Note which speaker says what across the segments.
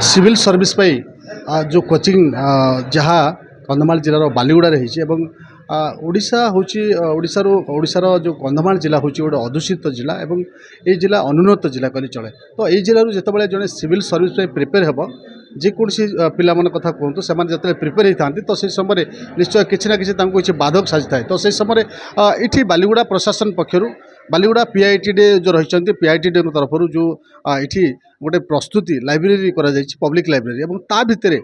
Speaker 1: Civil service जो coaching जहाँ कंधमाल जिलार बालीगुड़ा होती ओडिशा हूँ ओडिशार जो कंधमाल जिला हूँ गोटे अधूषित जिला एवं ये जिला अनुन्नत जिला कहले चले। तो ये जिलूर जो जड़े सिविल सर्विस प्रिपेयर हे जेकोसी पिला कथा कहतु से जो प्रिपेयर होता तो से समय निश्चय किसी ना किसी बाधक साजी थाए। तो से समय ये बालीगुड़ा प्रशासन पक्षर बालीगुड़ा पीआईटीडी जो रही पीआईटीडी तरफ जो ये गोटे प्रस्तुति लाइब्रेरी पब्लिक लाइब्रेरी और ता भितर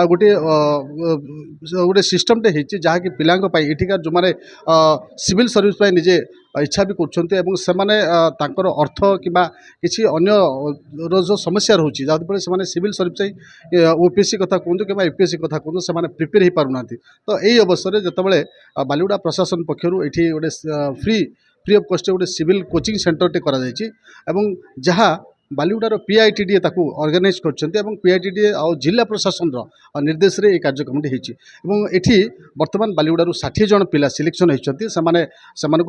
Speaker 1: गोटे गोटे सिस्टमटे होती जहाँकि पिला जो मैंने सिविल सर्विस निजे इच्छा भी कर अर्थ कि किसी अन्य जो समस्या रोचे जहाँफल से सिविल सर्विस ओपीएससी कथा कहतु कि यूपीएससी कथा कहतु से प्रिपेयर हो पारना। तो यही अवसर में जितेबाला बालीगुड़ा प्रशासन पक्षर ये गोटे फ्री ऑफ कॉस्ट गोटे सिविल कोचिंग सेंटर टे करा जहाँ बालीगुड़ार पीआईटीडी ऑर्गेनाइज कर पीआईटीडी और जिला प्रशासन निर्देश रे कार्यक्रम होती बर्तमान बालीगुड़ारू 60 जन पिला सिलेक्शन होती से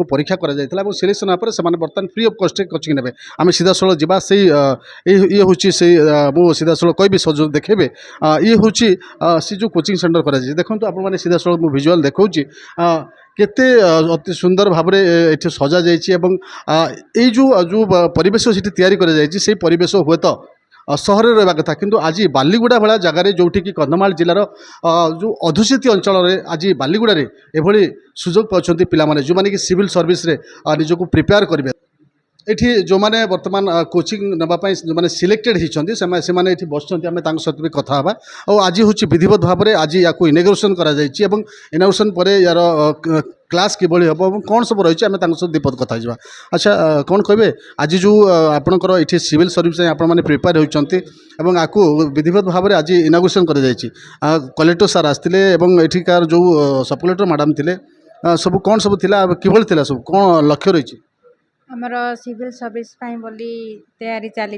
Speaker 1: परीक्षा कर सिलेक्शन होकर से बर्तमान फ्री ऑफ कॉस्ट कोचिंग ने आम सीधा सड़क जावा से ये हूँ से मु सीधा सड़क कह सज देखे ये हूँ सी जो कोचिंग सेंटर कर देखो आप सीधा सड़क मु विजुआल देखा केते अति सुंदर भाव में सजा जाइए जो परिवेश से या परिवेश हे तो सहर रहा कथा किंतु आज बालीगुड़ा भाया जगार जो कि कंधमाल जिलार जो अधूषित अंचल आज बालीगुड़ा एभली सुजोग पाँच पिला जो मैंने कि सिविल सर्विस निजक प्रिपेयर करेंगे ये जो मैंने बर्तमान कोचिंग नापी जो मैंने सिलेक्टेड होती से बस आम सहित भी कथा और आज हूँ विधिवत भाव में आज या इनागुरेसन इनागुरेसन पर यार क्लास किभली हम कौन सब रही है आम सहित दीपद कथा जावा। अच्छा कौन कहे आज जो आपंकर ये सिविल सर्विस आपने प्रिपेयर होती आपको विधिवत भाव में आज इनागुरेसन कर कलेक्टर सार आसते एठिकार जो सब कलेक्टर मैडम थे सब कौन सब किभली सब कौन लक्ष्य रही
Speaker 2: आमर सिविल सर्विस बोली तैयारी चली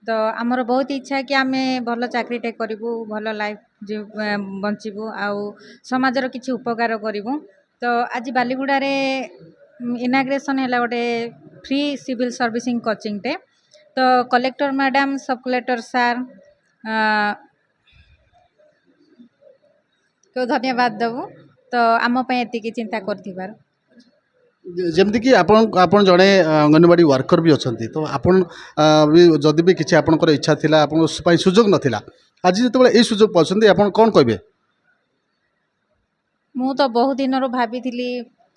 Speaker 2: तो आमर बहुत इच्छा कि आम भल चाकरीटे करूँ भल लाइफ बचबू आउ समाजर किसी उपकार करूँ। तो आज बालीगुड़ा इनाग्रेसन है गोटे फ्री सिविल सर्विसिंग कोचिंगटे तो कलेक्टर मैडम सब कलेक्टर सार को धन्यवाद देवु। तो आम एति चिंता कर
Speaker 1: जमती कि आपन जड़े अंगनवाड़ी वर्कर भी अच्छा तो आपन जदि भी किसी आपंकर इच्छा थी आप सुजोग नाला आज जो ये सुजोग पाँच आप कौन कहे
Speaker 2: मु तो बहुत दिन भाभी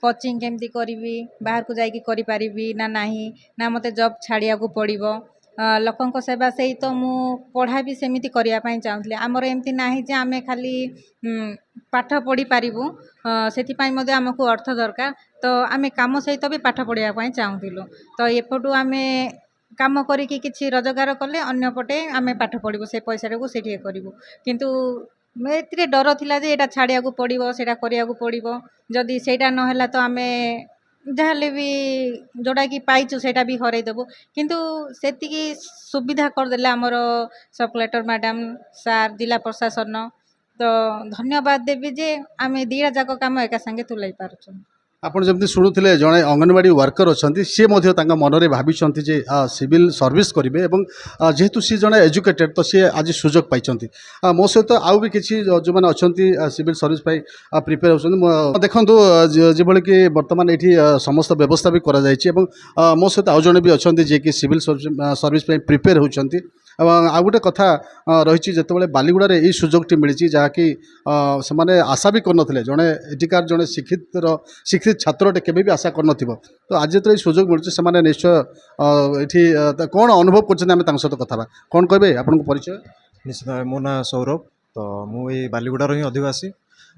Speaker 2: कोचिंग केमती करी बाहर को जाकि करी ना नहीं ना मते जॉब छाड़िया को पड़ो लोकों सेवा से ही तो मु पढ़ा भी सेमिति करने चाहूँगी। आमर एमती ना जे आम खाली पाठ पढ़ी पारू से आमको अर्थ दरकार तो आम कम सहित भी पाठ पढ़ाई चाहूँ। तो एपटू आम काम करी किसी रोजगार कले अन्य पटे आम पाठ पढ़ू से पैसा को से करूँ किंतु ए डर थिला जे एटा छाड़िया को पड़ो सेटा करिया को पड़ो जदि सेटा नहला तो आम जहाँ भी जोड़ा कि पाइचु सेटा भी हरईदेबू किंतु सेतिकी सुविधा करदेले आमर सब कलेक्टर मैडम सार जिला प्रशासन तो धन्यवाद देवी जे आम दीटा जाक काम एका संगे तुलाई पारुछन।
Speaker 1: आपड़ जमी शुणुले जड़े अंगनवाड़ी वर्कर अच्छा सी मनरे भाई सिविल सर्विस करेंगे जेहेतु सी जड़े एजुकेटेड तो सी आज सुजोग पाई मो सहित आउ भी किसी जो मैंने अच्छा सिविल सर्विस प्रिपेयर हो देखु जो कि बर्तमान ये समस्त व्यवस्था भी करा मो सहित आउ जड़े भी अच्छा जी कि सिविल सर्विस प्रिपेयर होती आ गोटे कथा रही जिते बालीगुड़ा ये सुजोगटी मिली जहाँकि से आशा भी करते जड़े एटिकार जड़े शिक्षित छात्रटे केवे भी आशा कर तो आज जो सुजोग मिलूँ से निश्चय ये कौन अनुभव कर सहित कथा कौन कहे आपन परिचय
Speaker 3: निश्चित मो ना सौरभ तो मुझे बालीगुड़ा ही अधिवासी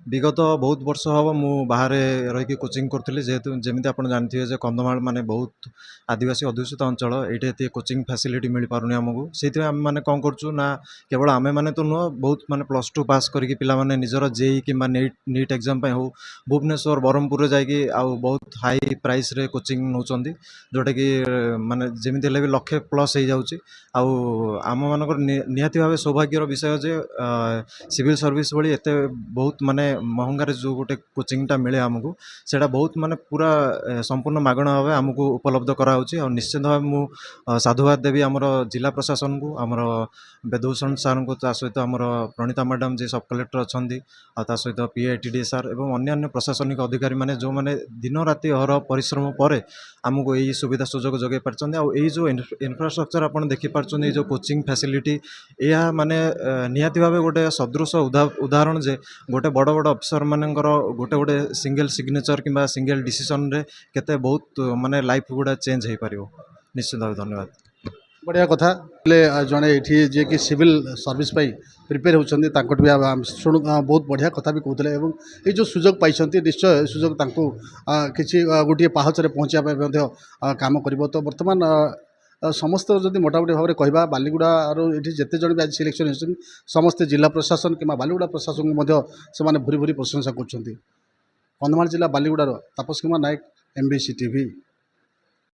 Speaker 3: विगत बहुत वर्ष हम मु बाहर रही कोचिंग करी जेहेतु जमी आप जानते हैं कंधमाल माने बहुत आदिवासी अधूषित अंचल ये कोचिंग फैसिलिटी मिल पारुनी आमको से आम मैंने कौन करूँ ना केवल आम मैंने तो नुह बहुत माने +2 पास करके पिला माने निजर जेई कि नीट एग्जाम हो भुवनेश्वर ब्रह्मपुर जाकि बहुत हाई प्राइस रे कोचिंग नौकरी जोटा कि माने जमी भी ₹1,00,000+ हो जाऊँगी आम मानक निहाती भाव सौभाग्यर विषय जे सिविल सर्विस भली एत बहुत माने महंगार जो गोटे कोचिंगटा मिले आमको सेटा बहुत माने पूरा संपूर्ण मागणा भाव आमको उपलब्ध कराऊँच और निश्चित भाव मु साधुवाद देवी आमर जिला प्रशासन को आमर वेदभूषण सार को सहित आमर प्रणीता मैडम जी सब कलेक्टर अच्छा सहित पीआईटीडी सार और अन्य प्रशासनिक अधिकारी माने जो माने दिन राति अहर परिश्रम पर आमको यही सुविधा सुजोग जगै पार्छन्ति और यही जो इन्फ्रास्ट्रक्चर आपन देखि पार्छन्ति जो कोचिंग फैसिलिटी यह माने निहाती भाव गोटे सदृश उदाहरण जे गोटे बड़ बड़ अफिसर मानकर गोटे गोटे सिंगल सिग्नेचर किंबा सिंगल डिसीजन रे केते बहुत माने लाइफ गुड़ा चेंज हो पार निश्चित भाव धन्यवाद
Speaker 1: बढ़िया कथा जड़े ये जी कि सिविल सर्विस प्रिपेयर होती भी शुणु बहुत बढ़िया कथा भी कहते हैं ये जो सुजोग पाई निश्चय सुजोग किसी गोटे पाहचरे पहुँचापी काम कर तो बर्तमान समस्त जदि मोटामोटी भाव में कह बालीगुड़ार ये जिते जन भी आज सिलेक्शन होती समस्ते जिला प्रशासन कि बालीगुड़ा प्रशासन को से भूरी भूरी प्रशंसा कर कंधमाल जिला बालीगुड़ार तापस कुमार नायक MBC TV।